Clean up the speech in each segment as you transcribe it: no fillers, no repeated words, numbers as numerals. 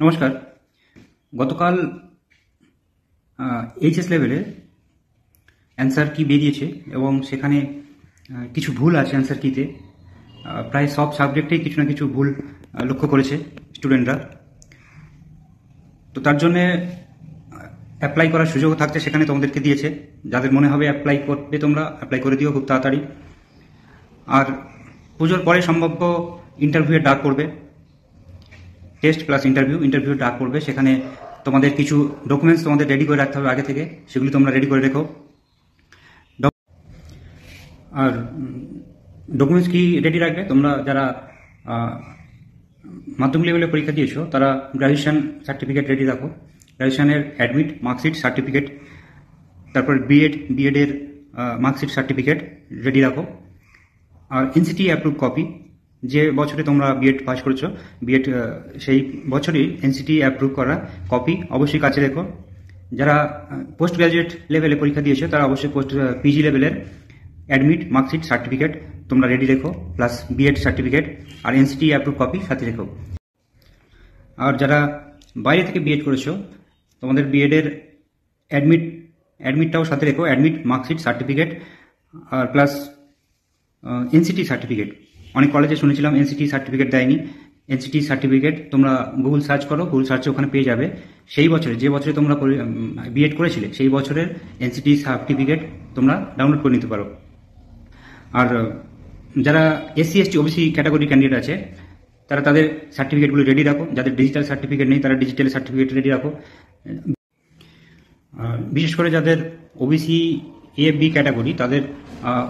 নমস্কার। গতকাল এইচএস লেভেলে অ্যান্সার কি বেরিয়েছে এবং সেখানে কিছু ভুল আছে অ্যান্সার কিতে। প্রায় সব সাবজেক্টেই কিছু না কিছু ভুল লক্ষ্য করেছে স্টুডেন্টরা। তো তার জন্যে অ্যাপ্লাই করার সুযোগ থাকছে, সেখানে তোমাদেরকে দিয়েছে। যাদের মনে হবে অ্যাপ্লাই করবে তোমরা অ্যাপ্লাই করে দিও খুব তাড়াতাড়ি। আর পুজোর পরে সম্ভাব্য ইন্টারভিউয়ের ডাক পড়বে, টেস্ট প্লাস ইন্টারভিউ ডাক পড়বে। সেখানে তোমাদের কিছু ডকুমেন্টস তোমাদের রেডি করে রাখতে হবে আগে থেকে, সেগুলি তোমরা রেডি করে রেখো। আর ডকুমেন্টস কি রেডি রাখবে? তোমরা যারা মাধ্যমিক লেভেলে পরীক্ষা দিয়েছো তারা গ্র্যাজুয়েশন সার্টিফিকেট রেডি রাখো। গ্র্যাজুয়েশনের অ্যাডমিট, মার্কশিট, সার্টিফিকেট, তারপর বিএডের মার্কশিট, সার্টিফিকেট রেডি রাখো। আর এনসিটি অ্যাপ্রুভ কপি, যে বছরে তোমরা বিএড পাস করেছো বিএড সেই বছরই এনসিটি অ্যাপ্রুভ করা কপি অবশ্যই কাছে রেখো। যারা পোস্ট গ্রাজুয়েট লেভেলে পরীক্ষা দিয়েছো তারা অবশ্যই পিজি লেভেলের অ্যাডমিট, মার্কশিট, সার্টিফিকেট তোমরা রেডি রেখো, প্লাস বিএড সার্টিফিকেট আর এনসিটি অ্যাপ্রুভ কপি সাথে রেখো। আর যারা বাইরে থেকে বিএড করেছো তোমাদের বিএডের অ্যাডমিটটাও সাথে রেখো, অ্যাডমিট, মার্কশিট, সার্টিফিকেট আর প্লাস এনসিটি সার্টিফিকেট। অনেক কলেজে শুনেছিলাম এনসিটি সার্টিফিকেট দেয়নি। এনসিটি সার্টিফিকেট তোমরা গুগল সার্চ করো, গুগল সার্চে ওখানে পেয়ে যাবে। সেই বছরে, যে বছরে তোমরা বিএড করেছিলে সেই বছরের এনসিটি সার্টিফিকেট তোমরা ডাউনলোড করে নিতে পারো। আর যারা SC ST OBC category candidate আছে তারা তাদের সার্টিফিকেটগুলো রেডি রাখো। যাদের ডিজিটাল সার্টিফিকেট নেই তারা ডিজিটাল সার্টিফিকেট রেডি রাখো। বিশেষ করে যাদের ওবিসি এএফবি ক্যাটাগরি তাদের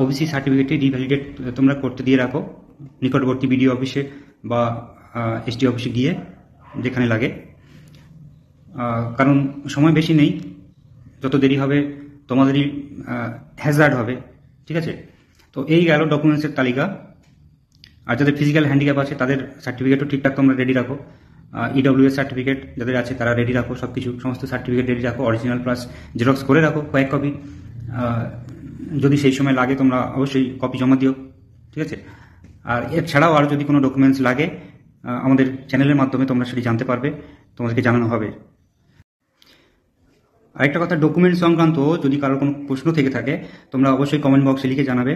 ওবিসি সার্টিফিকেটটি রিভ্যালিডেট তোমরা করতে দিয়ে রাখো নিকটবর্তী বিডিও অফিসে বা এসডি অফিসে গিয়ে, যেখানে লাগে। কারণ সময় বেশি নেই, যত দেরি হবে তোমাদেরই হ্যাজার্ড হবে। ঠিক আছে, তো এই গেল ডকুমেন্টসের তালিকা। আর যাদের ফিজিক্যাল হ্যান্ডিক্যাপ আছে তাদের সার্টিফিকেটও ঠিকঠাক তোমরা রেডি রাখো। ইডব্লিউএস সার্টিফিকেট যাদের আছে তারা রেডি রাখো, সমস্ত সার্টিফিকেট রেডি রাখো, অরিজিনাল প্লাস জেরক্স করে রাখো কয়েক কপি। যদি সেই সময় লাগে তোমরা অবশ্যই কপি জমা দিও। ঠিক আছে, আর এছাড়াও আর যদি কোনো ডকুমেন্টস লাগে আমাদের চ্যানেলের মাধ্যমে তোমরা সেটি জানতে পারবে, তোমাদেরকে জানানো হবে। আরেকটা কথা, ডকুমেন্ট সংক্রান্ত যদি কারোর কোনো প্রশ্ন থেকে থাকে তোমরা অবশ্যই কমেন্ট বক্সে লিখে জানাবে।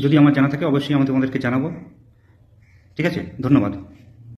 যদি আমার জানা থাকে অবশ্যই আমি তোমাদেরকে জানাবো। ঠিক আছে, ধন্যবাদ।